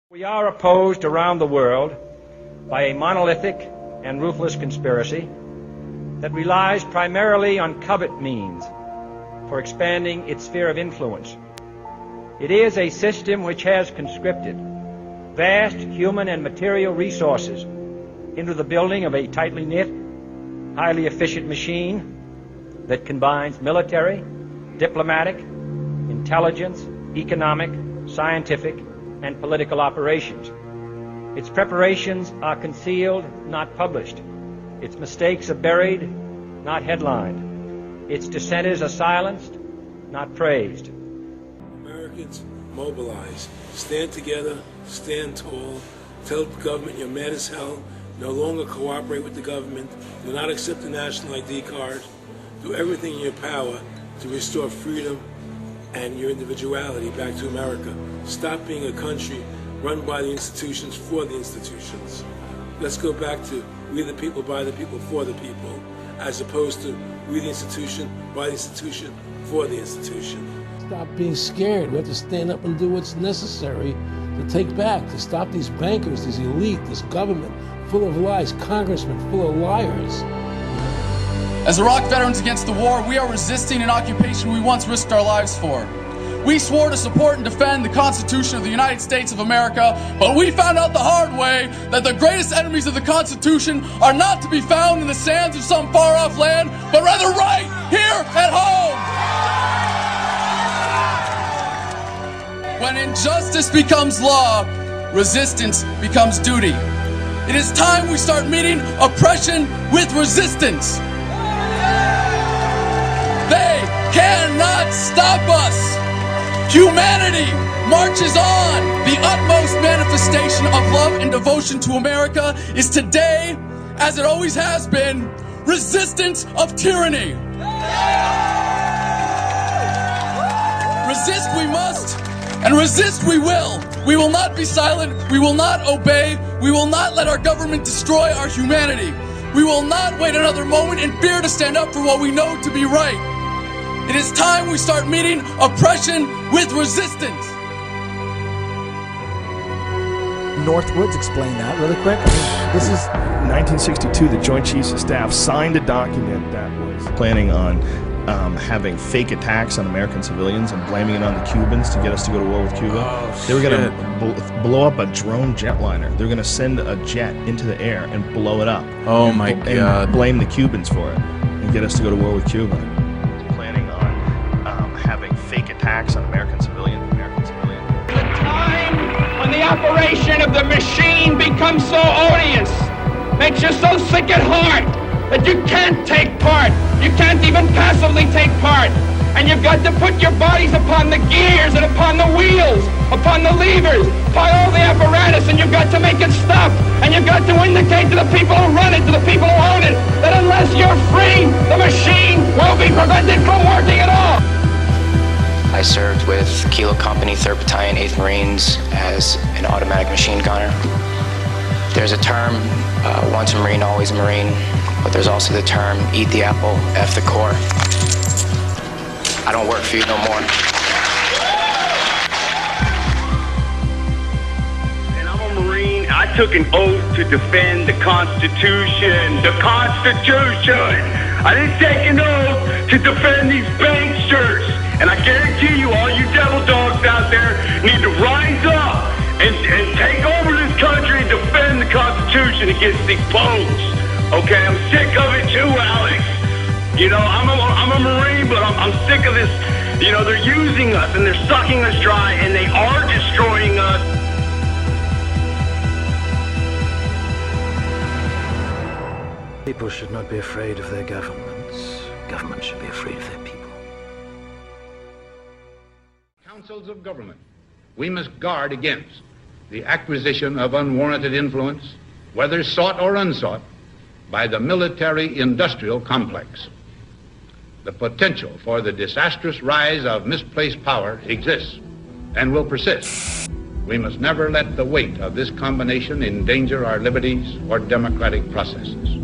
We are opposed around the world by a monolithic and ruthless conspiracy that relies primarily on covert means for expanding its sphere of influence. It is a system which has conscripted vast human and material resources into the building of a tightly knit, highly efficient machine that combines military, diplomatic, intelligence, economic, scientific, and political operations. Its preparations are concealed, not published. Its mistakes are buried, not headlined. Its dissenters are silenced, not praised. Americans, mobilize. Stand together, stand tall. Tell the government you're mad as hell. No longer cooperate with the government. Do not accept the national ID card. Do everything in your power to restore freedom and your individuality back to America. Stop being a country run by the institutions for the institutions. Let's go back to we the people, by the people, for the people, as opposed to we the institution, by the institution, for the institution. Stop being scared. We have to stand up and do what's necessary to take back, to stop these bankers, this elite, this government full of lies, congressmen full of liars. As Iraq veterans against the war, we are resisting an occupation we once risked our lives for. We swore to support and defend the Constitution of the United States of America, but we found out the hard way that the greatest enemies of the Constitution are not to be found in the sands of some far-off land, but rather right here at home. When injustice becomes law, resistance becomes duty. It is time we start meeting oppression with resistance. They cannot stop us. Humanity marches on. The utmost manifestation of love and devotion to America is today, as it always has been, resistance of tyranny. Resist we must, and resist we will. We will not be silent. We will not obey. We will not let our government destroy our humanity. We will not wait another moment in fear to stand up for what we know to be right. It is time we start meeting oppression with resistance. Northwoods, explain that really quick. I mean, this is 1962. The Joint Chiefs of Staff signed a document that was planning on having fake attacks on American civilians and blaming it on the Cubans to get us to go to war with Cuba. They were going to blow up a drone jetliner. They were going to send a jet into the air and blow it up. Oh my God! And blame the Cubans for it and get us to go to war with Cuba. Planning on having fake attacks on American civilians. The time when the operation of the machine becomes so odious, makes you so sick at heart that you can't take part. You can't even passively take part. And you've got to put your bodies upon the gears and upon the wheels, upon the levers, upon all the apparatus, and you've got to make it stop. And you've got to indicate to the people who run it, to the people who own it, that unless you're free, the machine will be prevented from working at all. I served with Kilo Company, 3rd Battalion, 8th Marines as an automatic machine gunner. There's a term, once a Marine, always a Marine, but there's also the term, eat the apple, F the core. I don't work for you no more. And I'm a Marine. I took an oath to defend the Constitution. The Constitution! I didn't take an oath to defend these banksters. And I guarantee you, all you devil dogs out there need to rise up and take over this country and defend the Constitution against these punks. Okay, I'm sick of it too, Alex. You know, I'm a Marine, but I'm sick of this. You know, they're using us and they're sucking us dry and they are destroying us. People should not be afraid of their governments. Governments should be afraid of their people. Councils of government, we must guard against the acquisition of unwarranted influence, whether sought or unsought, by the military-industrial complex. The potential for the disastrous rise of misplaced power exists and will persist. We must never let the weight of this combination endanger our liberties or democratic processes.